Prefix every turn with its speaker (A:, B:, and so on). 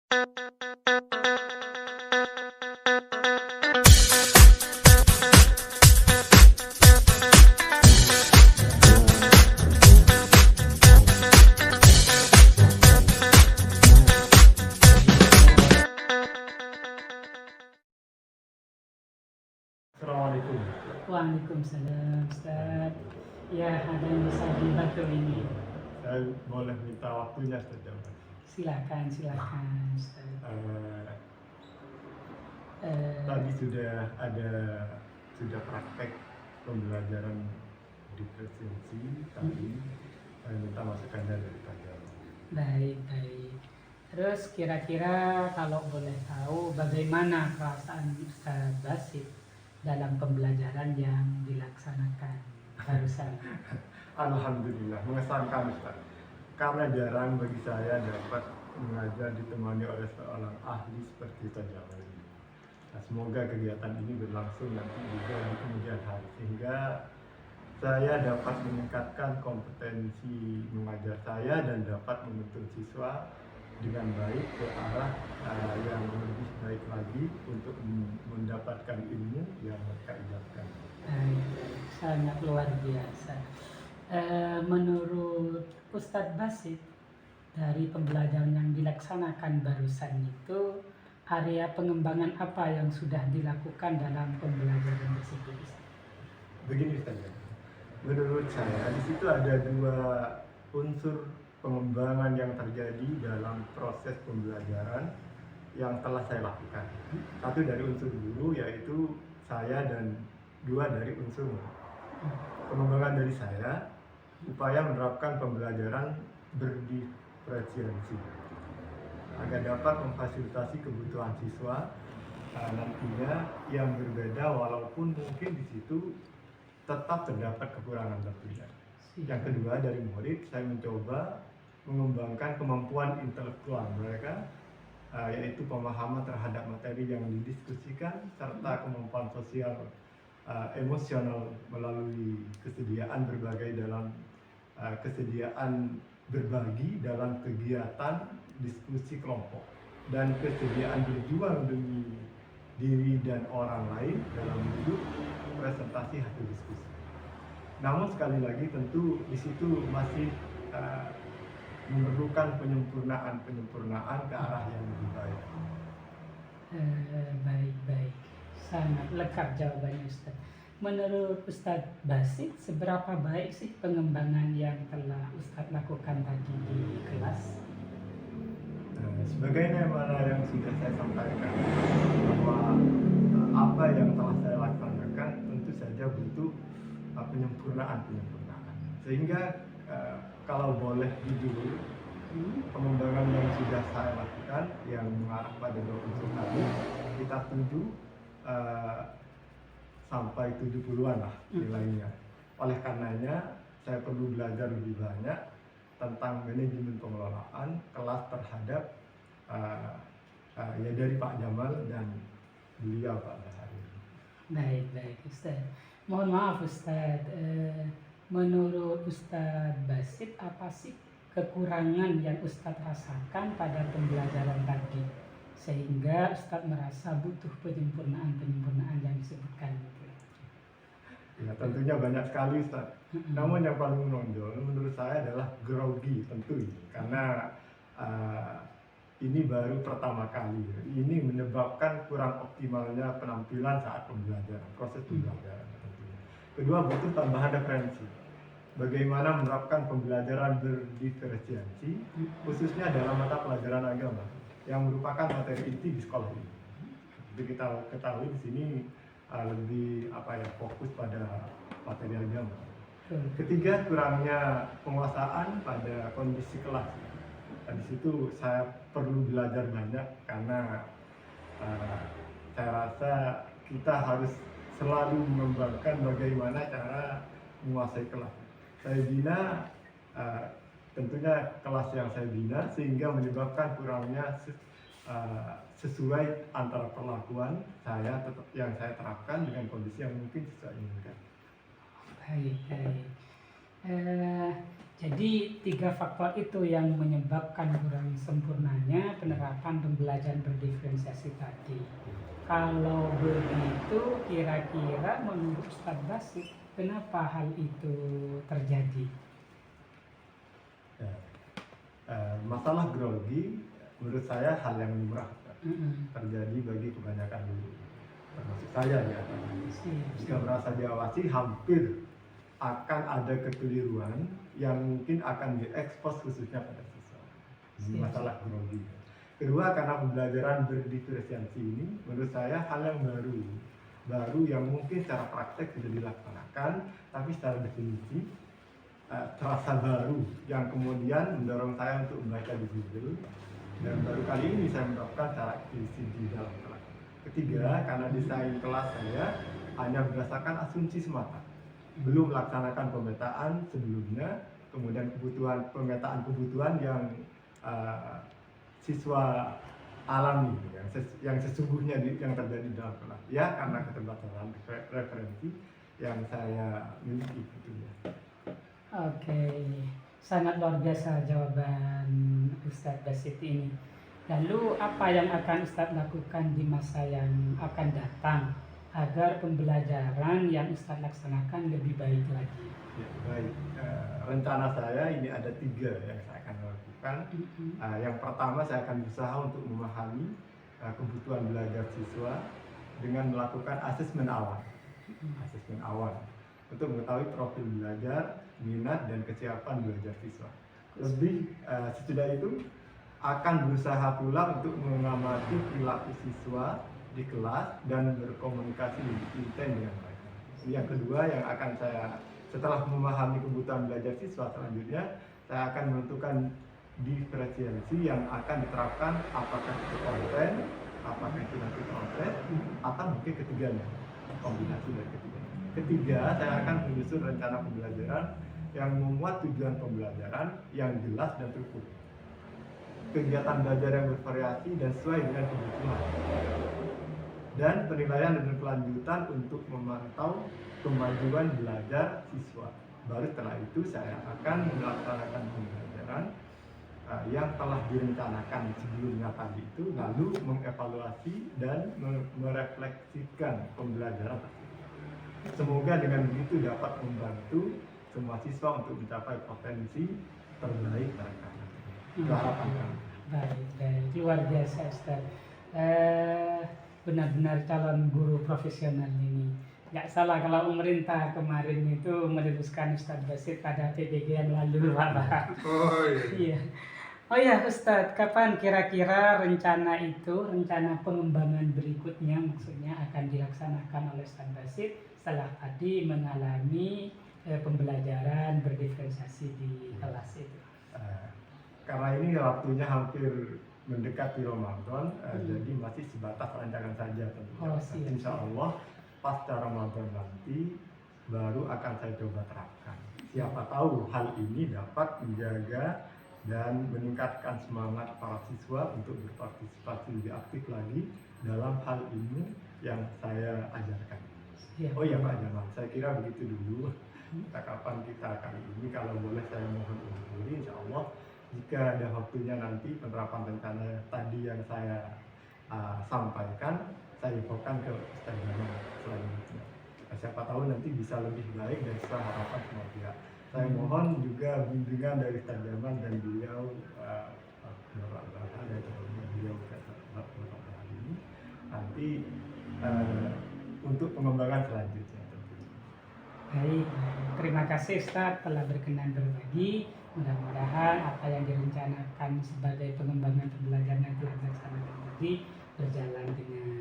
A: Assalamualaikum.
B: Waalaikumsalam, Ustaz. Ya, ada yang bisa dibantu ini.
A: Saya boleh minta waktunya saja, Mas.
B: Silakan, Ustaz.
A: Tadi sudah praktek pembelajaran diferensiasi tadi. Saya minta masukannya dari Pak Jamal.
B: Baik. Terus kira-kira kalau boleh tahu bagaimana perasaan Ustaz Basit dalam pembelajaran yang dilaksanakan barusan?
A: Alhamdulillah, mengesankan, Ustaz. Karena jarang bagi saya dapat mengajar ditemani oleh seorang ahli seperti Ustaz Jamal ini. Nah, semoga kegiatan ini berlangsung nanti juga di kemudian hari, sehingga saya dapat meningkatkan kompetensi mengajar saya dan dapat menuntun siswa dengan baik ke arah yang lebih baik lagi untuk mendapatkan ilmu yang mereka idamkan.
B: Sangat luar biasa. Menurut Ustadz Basit, dari pembelajaran yang dilaksanakan barusan itu, area pengembangan apa yang sudah dilakukan dalam pembelajaran tersebut?
A: Begini saja, menurut saya di situ ada dua unsur pengembangan yang terjadi dalam proses pembelajaran yang telah saya lakukan. Satu dari unsur guru, yaitu saya, dan dua dari unsur pengembangan dari saya, upaya menerapkan pembelajaran berdiferensiasi agar dapat memfasilitasi kebutuhan siswa nantinya yang berbeda, walaupun mungkin di situ tetap terdapat kekurangan tentunya. Yang kedua, dari murid saya mencoba mengembangkan kemampuan intelektual mereka, yaitu pemahaman terhadap materi yang didiskusikan serta kemampuan sosial emosional melalui kesediaan berbagi dalam kegiatan diskusi kelompok dan kesediaan berjuang demi diri dan orang lain dalam bentuk presentasi hasil diskusi. Namun sekali lagi tentu di situ masih memerlukan penyempurnaan ke arah yang lebih baik.
B: Baik. Sangat lengkap jawabannya, Ustaz. Menurut Ustadz Basit, seberapa baik sih pengembangan yang telah Ustadz lakukan tadi di kelas?
A: Sebagaimana yang sudah saya sampaikan, bahwa apa yang telah saya laksanakan tentu saja butuh penyempurnaan. Sehingga kalau boleh jujur, pengembangan yang sudah saya lakukan yang mengarah pada dua unsur tadi, kita tuju sampai 70-an lah nilainya. Oleh karenanya saya perlu belajar lebih banyak tentang manajemen pengelolaan kelas terhadap ya dari Pak Jamal dan beliau Pak Bahari.
B: Baik Ustaz. Mohon maaf Ustaz, menurut Ustaz Basit, apa sih kekurangan yang Ustaz rasakan pada pembelajaran tadi sehingga Ustaz merasa butuh penyempurnaan yang disebutkan itu?
A: Ya, tentunya banyak sekali Ustaz. Namun yang paling menonjol menurut saya adalah grogi tentu ini, karena ini baru pertama kali. Ini menyebabkan kurang optimalnya penampilan saat pembelajaran, proses pembelajaran tentunya. Kedua, butuh tambahan referensi. Bagaimana menerapkan pembelajaran berdiferensiasi, khususnya dalam mata pelajaran agama yang merupakan materi inti di sekolah ini. Jadi kita ketahui di sini lebih fokus pada materi agama. Ketiga, kurangnya penguasaan pada kondisi kelas. Di situ saya perlu belajar banyak karena saya rasa kita harus selalu mengembangkan bagaimana cara menguasai kelas. Saya bina tentunya kelas yang saya bina sehingga menyebabkan kurangnya sesuai antara perlakuan saya yang saya terapkan dengan kondisi yang mungkin saya inginkan.
B: Baik. Jadi 3 faktor itu yang menyebabkan kurang sempurnanya penerapan pembelajaran berdiferensiasi tadi. Kalau begitu, kira-kira menurut Ustadz Basit, kenapa hal itu terjadi?
A: Ya. Masalah grogi menurut saya hal yang lumrah terjadi bagi kebanyakan guru, termasuk saya ya. Jika merasa diawasi, hampir akan ada kekeliruan yang mungkin akan diekspos khususnya pada siswa. Ini masalah grogi. Kedua, karena pembelajaran berdiferensiasi ini menurut saya hal yang baru yang mungkin secara praktek sudah dilaksanakan, tapi secara definisi terasa baru, yang kemudian mendorong saya untuk membaca di Google, dan baru kali ini saya menerapkan secara aktivisi di dalam kelas. Ketiga, karena desain kelas saya hanya berdasarkan asumsi semata, belum melaksanakan pemetaan sebelumnya, kemudian pemetaan kebutuhan yang siswa alami, yang sesungguhnya yang terjadi dalam kelas, ya karena keterbatasan referensi yang saya miliki tentunya.
B: Oke, sangat luar biasa jawaban Ustadz Basit ini. Lalu apa yang akan Ustadz lakukan di masa yang akan datang agar pembelajaran yang Ustadz laksanakan lebih baik lagi?
A: Ya, baik. Rencana saya ini ada 3 yang saya akan lakukan. Yang pertama, saya akan berusaha untuk memahami kebutuhan belajar siswa dengan melakukan asesmen awal. Asesmen awal untuk mengetahui profil belajar, minat, dan kesiapan belajar siswa. Lebih sesudah itu akan berusaha pula untuk mengamati perilaku siswa di kelas dan berkomunikasi lebih intens dengan mereka. Yang kedua yang akan saya, setelah memahami kebutuhan belajar siswa, selanjutnya saya akan menentukan diferensiasi yang akan diterapkan, apakah itu konten, apakah itu nanti proses, atau mungkin ketiganya, kombinasi dari ketiganya. Ketiga, saya akan menyusun rencana pembelajaran yang memuat tujuan pembelajaran yang jelas dan terukur, kegiatan belajar yang bervariasi dan sesuai dengan kebutuhan, dan penilaian dan berkelanjutan untuk memantau kemajuan belajar siswa. Baru setelah itu saya akan melaksanakan pembelajaran yang telah direncanakan sebelumnya tadi itu, lalu mengevaluasi dan merefleksikan pembelajaran tersebut. Semoga dengan begitu dapat membantu semua siswa untuk mencapai potensi terbaik mereka.
B: Baik, luar biasa Ustaz. Benar-benar calon guru profesional ini. Nggak salah kalau pemerintah kemarin itu meneruskan Ustaz Basit pada PBG yang lalu, Pak.
A: Oh iya.
B: Iya. Oh ya Ustadz, kapan kira-kira rencana pengembangan berikutnya maksudnya akan dilaksanakan oleh Ustadz Basit setelah tadi mengalami pembelajaran berdiferensiasi di kelas itu?
A: Karena ini waktunya hampir mendekati Ramadan, jadi masih sebatas rancangan saja tentunya. Insya Allah pasca Ramadan nanti baru akan saya coba terapkan. Siapa tahu hal ini dapat menjaga dan meningkatkan semangat para siswa untuk berpartisipasi lebih aktif lagi dalam hal ilmu yang saya ajarkan. Oh iya Pak Jamal, saya kira begitu dulu percakapan kita kali ini. Kalau boleh saya mohon undur diri, insya Allah jika ada waktunya nanti penerapan rencana tadi yang saya sampaikan, saya infokan ke Ustaz Jamal selanjutnya. Siapa tahu nanti bisa lebih baik dan sesuai harapan semua pihak. Saya mohon juga bimbingan dari Ustaz Jamal dan beliau hari ini nanti untuk pengembangan selanjutnya.
B: Baik, terima kasih Ustaz telah berkenan berbagi. Mudah-mudahan apa yang direncanakan sebagai pengembangan pembelajaran yang telah dilaksanakan tadi berjalan dengan